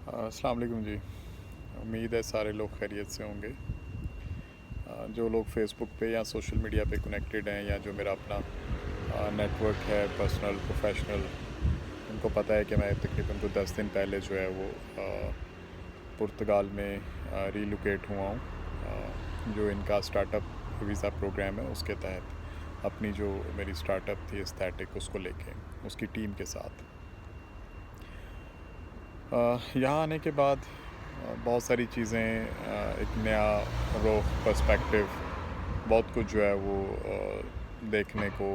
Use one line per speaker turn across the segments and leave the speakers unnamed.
अस्सलाम वालेकुम जी। उम्मीद है सारे लोग खैरियत से होंगे। जो लोग फेसबुक पे या सोशल मीडिया पे कनेक्टेड हैं या जो मेरा अपना नेटवर्क है पर्सनल प्रोफेशनल, उनको पता है कि मैं तकरीबन को 10 दिन पहले जो है वो पुर्तगाल में रीलोकेट हुआ हूँ। जो इनका स्टार्टअप वीज़ा प्रोग्राम है उसके तहत अपनी जो मेरी स्टार्टअप थी एस्थेटिक उसको लेके उसकी टीम के साथ यहाँ आने के बाद बहुत सारी चीज़ें, एक नया रुख पर्सपेक्टिव, बहुत कुछ जो है वो देखने को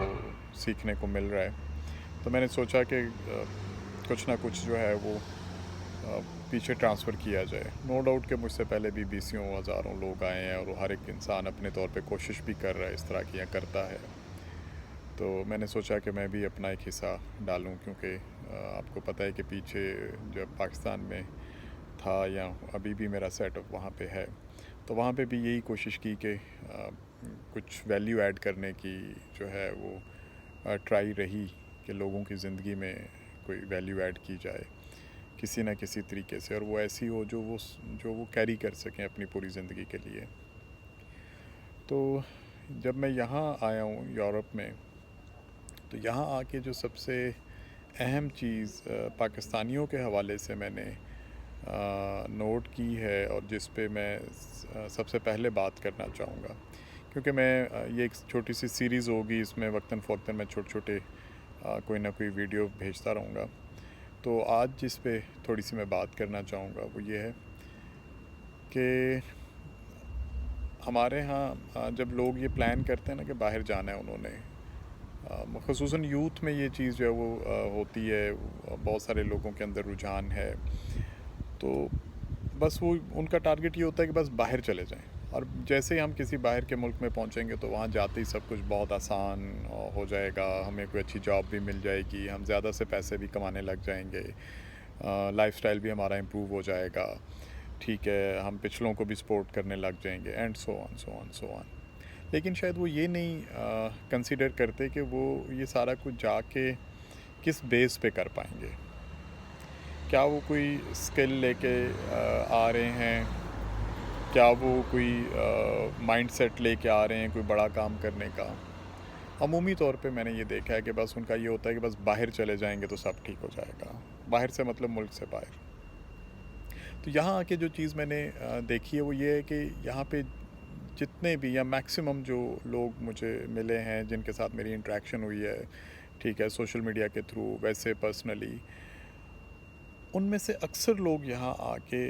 सीखने को मिल रहा है। तो मैंने सोचा कि कुछ ना कुछ जो है वो पीछे ट्रांसफ़र किया जाए। नो डाउट कि मुझसे पहले भी बीसियों हज़ारों लोग आए हैं और हर एक इंसान अपने तौर पे कोशिश भी कर रहा है इस तरह की या करता है। तो मैंने सोचा कि मैं भी अपना एक हिस्सा डालूं, क्योंकि आपको पता है कि पीछे जब पाकिस्तान में था या अभी भी मेरा सेटअप वहाँ पे है, तो वहाँ पे भी यही कोशिश की कि कुछ वैल्यू ऐड करने की जो है वो ट्राई रही कि लोगों की ज़िंदगी में कोई वैल्यू ऐड की जाए किसी न किसी तरीके से, और वो ऐसी हो जो वो कैरी कर सकें अपनी पूरी ज़िंदगी के लिए। तो जब मैं यहाँ आया हूँ यूरोप में, तो यहाँ आके जो सबसे अहम चीज़ पाकिस्तानियों के हवाले से मैंने नोट की है और जिस पे मैं सबसे पहले बात करना चाहूँगा, क्योंकि मैं ये एक छोटी सी सीरीज़ होगी, इसमें वक्तन फ़वक्तन मैं छोटे छोटे कोई ना कोई वीडियो भेजता रहूँगा। तो आज जिस पे थोड़ी सी मैं बात करना चाहूँगा वो ये है कि हमारे यहाँ जब लोग ये प्लान करते हैं ना कि बाहर जाना है उन्होंने, ख़ुसूसन यूथ में ये चीज़ जो है वो होती है, बहुत सारे लोगों के अंदर रुझान है। तो बस वो उनका टारगेट ये होता है कि बस बाहर चले जाएं, और जैसे ही हम किसी बाहर के मुल्क में पहुंचेंगे तो वहाँ जाते ही सब कुछ बहुत आसान हो जाएगा, हमें कोई अच्छी जॉब भी मिल जाएगी, हम ज़्यादा से पैसे भी कमाने लग जाएंगे, लाइफस्टाइल भी हमारा इम्प्रूव हो जाएगा, ठीक है, हम पिछलों को भी सपोर्ट करने लग जाएंगे, and so on so on so on. लेकिन शायद वो ये नहीं कंसीडर करते कि वो ये सारा कुछ जाके किस बेस पे कर पाएंगे। क्या वो कोई स्किल लेके आ रहे हैं, क्या वो कोई माइंडसेट लेके आ रहे हैं कोई बड़ा काम करने का। अमूमी तौर पे मैंने ये देखा है कि बस उनका ये होता है कि बस बाहर चले जाएंगे तो सब ठीक हो जाएगा। बाहर से मतलब मुल्क से बाहर। तो यहाँ आके जो चीज़ मैंने देखी है वो ये है कि यहाँ पे जितने भी या मैक्सिमम जो लोग मुझे मिले हैं जिनके साथ मेरी इंटरेक्शन हुई है, ठीक है, सोशल मीडिया के थ्रू, वैसे पर्सनली, उनमें से अक्सर लोग यहाँ आके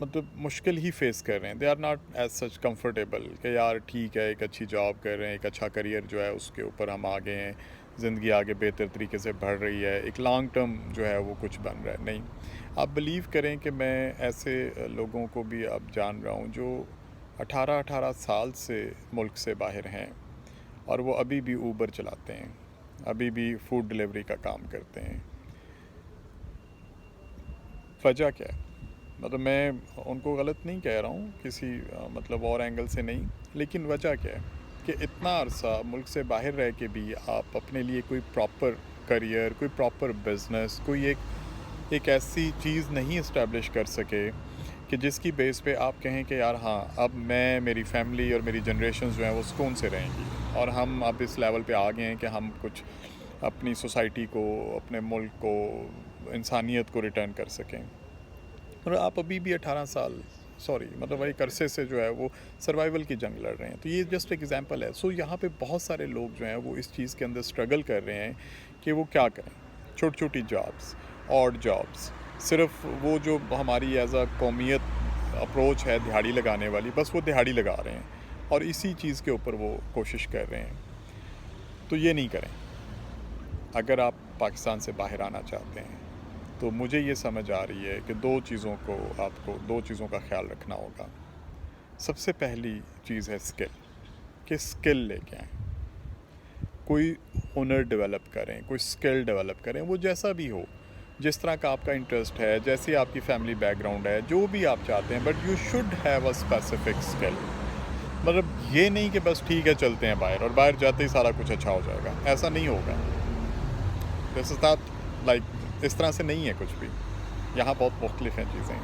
मतलब मुश्किल ही फेस कर रहे हैं। They are not as such comfortable कि यार ठीक है एक अच्छी जॉब कर रहे हैं, एक अच्छा करियर जो है उसके ऊपर हम आगे हैं, ज़िंदगी आगे बेहतर तरीके से बढ़ रही है, एक लॉन्ग टर्म जो है वो कुछ बन रहा है। नहीं, आप बिलीव करें कि मैं ऐसे लोगों को भी अब जान रहा हूँ जो 18-18 साल से मुल्क से बाहर हैं और वो अभी भी ऊबर चलाते हैं, अभी भी फूड डिलीवरी का काम करते हैं। वजह क्या है? मतलब मैं उनको गलत नहीं कह रहा हूँ किसी मतलब और एंगल से नहीं, लेकिन वजह क्या है कि इतना अरसा मुल्क से बाहर रह के भी आप अपने लिए कोई प्रॉपर करियर, कोई प्रॉपर बिज़नेस, कोई एक ऐसी चीज़ नहीं इस्टेब्लिश कर सके कि जिसकी बेस पे आप कहें कि यार हाँ अब मैं, मेरी फैमिली और मेरी जनरेशन जो हैं वो सुकून से रहेंगी और हम अब इस लेवल पे आ गए हैं कि हम कुछ अपनी सोसाइटी को, अपने मुल्क को, इंसानियत को रिटर्न कर सकें। और आप अभी भी 18 साल मतलब एक अरसे से जो है वो सर्वाइवल की जंग लड़ रहे हैं। तो ये जस्ट एग्जांपल है। सो यहाँ पे बहुत सारे लोग जो हैं वो इस चीज़ के अंदर स्ट्रगल कर रहे हैं कि वो क्या करें। छोटी छोटी जॉब्स, ऑड जॉब्स, सिर्फ वो जो हमारी एज अ कौमियत अप्रोच है दिहाड़ी लगाने वाली, बस वो दिहाड़ी लगा रहे हैं और इसी चीज़ के ऊपर वो कोशिश कर रहे हैं। तो ये नहीं करें। अगर आप पाकिस्तान से बाहर आना चाहते हैं तो मुझे ये समझ आ रही है कि दो चीज़ों का ख्याल रखना होगा। सबसे पहली चीज़ है स्किल, कि स्किल लेके आएँ, कोई हुनर डेवलप करें, कोई स्किल डेवलप करें, वो जैसा भी हो, जिस तरह का आपका इंटरेस्ट है, जैसी आपकी फैमिली बैकग्राउंड है, जो भी आप चाहते हैं, but you should have a specific skill. मतलब ये नहीं कि बस ठीक है चलते हैं बाहर और बाहर जाते ही सारा कुछ अच्छा हो जाएगा, ऐसा नहीं होगा। दिस इज़ नॉट लाइक, इस तरह से नहीं है कुछ भी। यहाँ बहुत मुख्तलिफ हैं चीज़ें।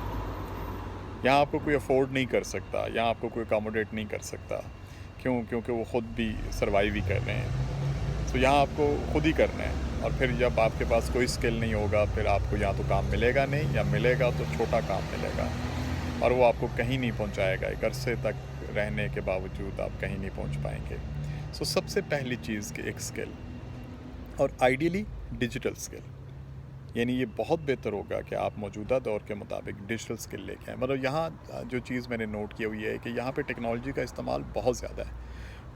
यहाँ आपको कोई अफोर्ड नहीं कर सकता, यहाँ आपको कोई अकोमोडेट नहीं कर सकता। क्यों? क्योंकि वो ख़ुद भी सर्वाइव ही कर रहे हैं। तो यहाँ आपको ख़ुद ही करना है, और फिर जब आपके पास कोई स्किल नहीं होगा, फिर आपको या तो काम मिलेगा नहीं, या मिलेगा तो छोटा काम मिलेगा, और वो आपको कहीं नहीं पहुँचाएगा। एक अरसे तक रहने के बावजूद आप कहीं नहीं पहुँच पाएंगे। सो सबसे पहली चीज़ कि एक स्किल, और आइडियली डिजिटल स्किल। यानी ये बहुत बेहतर होगा कि आप मौजूदा दौर के मुताबिक डिजिटल स्किल लेके आएँ। मतलब यहाँ जो चीज़ मैंने नोट की हुई है कि यहाँ पे टेक्नोलॉजी का इस्तेमाल बहुत ज़्यादा है।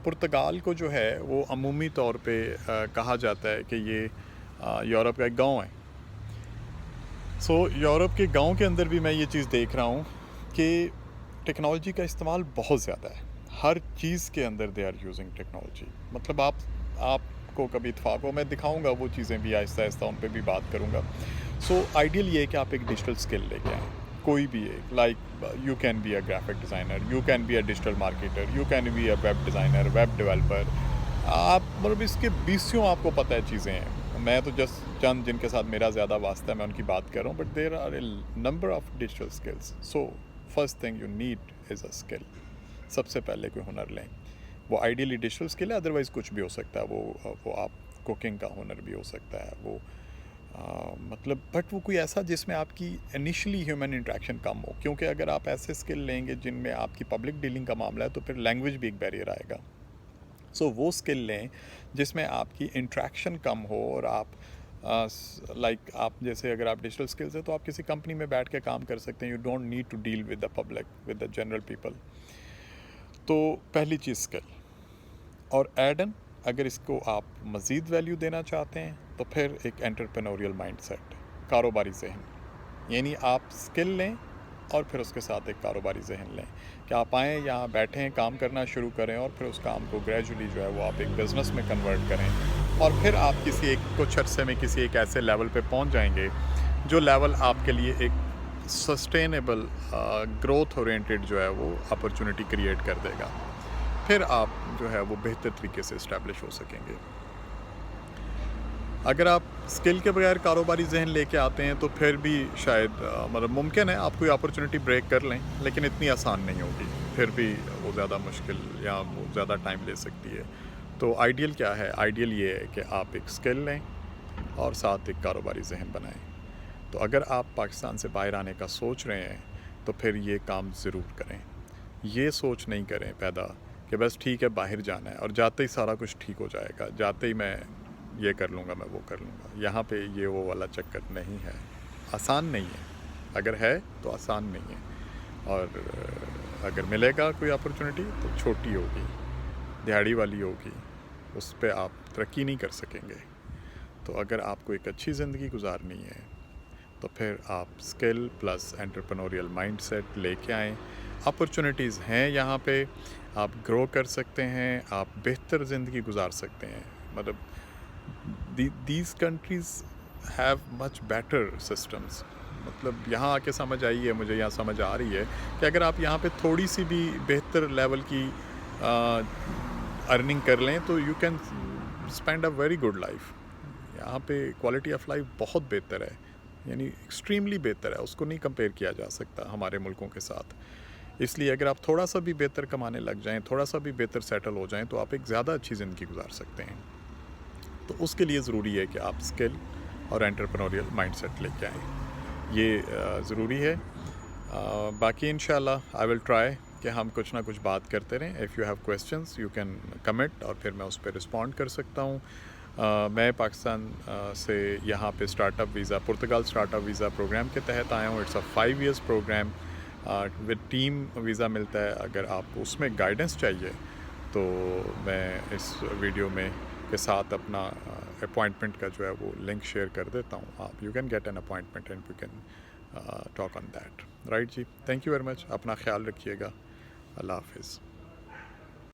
पुर्तगाल को जो है वो अमूमी तौर पे कहा जाता है कि ये यूरोप का एक गांव है। सो यूरोप के गांव के अंदर भी मैं ये चीज़ देख रहा हूँ कि टेक्नोलॉजी का इस्तेमाल बहुत ज़्यादा है। हर चीज़ के अंदर दे आर यूजिंग टेक्नोलॉजी। मतलब आपको कभी इत्फाक हो, मैं दिखाऊंगा वो चीज़ें भी आहिस्ता आहिस्ता, उन पे भी बात करूंगा। सो आइडियल ये है कि आप एक डिजिटल स्किल लेके आएँ, कोई भी एक, like you can be a graphic designer, you can be a digital marketer, you can be a web designer, web developer. आप मतलब इसके बीसियों आपको पता है चीज़ें हैं। मैं तो जस्ट चंद जिनके साथ मेरा ज़्यादा वास्ता है मैं उनकी बात कर रहा हूँ, but there are a number of digital skills. So first thing you need is a skill. सबसे पहले कोई हुनर लें, वो आइडियली डिजिटल स्किल है, अदरवाइज़ कुछ भी हो सकता है। वो आप कुकिंग का हुनर भी हो सकता है, वो मतलब बट वो कोई ऐसा जिसमें आपकी इनिशियली ह्यूमन इंटरेक्शन कम हो। क्योंकि अगर आप ऐसे स्किल लेंगे जिनमें आपकी पब्लिक डीलिंग का मामला है, तो फिर लैंग्वेज भी एक बैरियर आएगा। सो वो स्किल लें जिसमें आपकी इंटरेक्शन कम हो, और आप लाइक आप जैसे अगर आप डिजिटल स्किल्स है तो आप किसी कंपनी में बैठ के काम कर सकते हैं। You don't need to deal with the public, with the general people. तो पहली चीज़ स्किल। और एडन, अगर इसको आप मज़ीद वैल्यू देना चाहते हैं तो फिर एक एंटरप्रेन्योरियल माइंडसेट, कारोबारी जहन। यानी आप स्किल लें और फिर उसके साथ एक कारोबारी जहन लें कि आप आएँ, यहाँ बैठें, काम करना शुरू करें, और फिर उस काम को ग्रेजुअली जो है वो आप एक बिज़नेस में कन्वर्ट करें, और फिर आप किसी एक कुछ अरसे में किसी एक ऐसे लेवल पे पहुंच जाएंगे जो लेवल आपके लिए एक सस्टेनेबल ग्रोथ ओरिएंटेड जो है वो अपॉर्चुनिटी क्रिएट कर देगा। फिर आप जो है वो बेहतर तरीके से इस्टेब्लिश हो सकेंगे। अगर आप स्किल के बगैर कारोबारी जहन लेके आते हैं तो फिर भी शायद मतलब मुमकिन है आप कोई अपॉर्चुनिटी ब्रेक कर लें, लेकिन इतनी आसान नहीं होगी। फिर भी वो ज़्यादा मुश्किल या वो ज़्यादा टाइम ले सकती है। तो आइडियल क्या है? आइडियल ये है कि आप एक स्किल लें और साथ एक कारोबारी जहन बनाएं। तो अगर आप पाकिस्तान से बाहर आने का सोच रहे हैं तो फिर ये काम ज़रूर करें। ये सोच नहीं करें पैदा कि बस ठीक है बाहर जाना है और जाते ही सारा कुछ ठीक हो जाएगा, जाते ही मैं ये कर लूँगा, मैं वो कर लूँगा। यहाँ पे ये वो वाला चक्कर नहीं है, आसान नहीं है। अगर है तो आसान नहीं है, और अगर मिलेगा कोई अपॉर्चुनिटी तो छोटी होगी, दिहाड़ी वाली होगी, उस पे आप तरक्की नहीं कर सकेंगे। तो अगर आपको एक अच्छी ज़िंदगी गुजारनी है तो फिर आप स्किल प्लस एंटरप्रेन्योरियल माइंडसेट लेके आएँ। अपॉर्चुनिटीज़ हैं यहाँ पे, आप ग्रो कर सकते हैं, आप बेहतर ज़िंदगी गुजार सकते हैं। मतलब these countries have much better systems। मतलब यहाँ आके समझ आई है, मुझे यहाँ समझ आ रही है कि अगर आप यहाँ पे थोड़ी सी भी बेहतर लेवल की अर्निंग कर लें तो you can spend a very good life. यहाँ पे क्वालिटी ऑफ लाइफ बहुत बेहतर है, यानी एक्सट्रीमली बेहतर है, उसको नहीं कंपेयर किया जा सकता हमारे मुल्कों के साथ। इसलिए अगर आप थोड़ा सा भी बेहतर कमाने लग जाएं, थोड़ा सा भी बेहतर सेटल हो जाएं, तो आप एक ज़्यादा अच्छी ज़िंदगी गुजार सकते हैं। तो उसके लिए ज़रूरी है कि आप स्किल और एंटरप्रेन्योरियल माइंडसेट लेके आएँ, ये ज़रूरी है। बाकी इंशाल्लाह आई विल ट्राई कि हम कुछ ना कुछ बात करते रहें। If you have questions you can comment, और फिर मैं उस पर रिस्पॉन्ड कर सकता हूँ। मैं पाकिस्तान से यहाँ पे startup visa, Portugal startup visa program के तहत आया हूँ। It's a 5 years program with team visa मिलता है। अगर आपको उसमें गाइडेंस चाहिए तो मैं इस वीडियो में के साथ अपना अपॉइंटमेंट का जो है वो लिंक शेयर कर देता हूँ। आप you can get an appointment and you can talk on that, right जी। थैंक यू वेरी मच, अपना ख्याल रखिएगा। अल्लाह हाफिज़।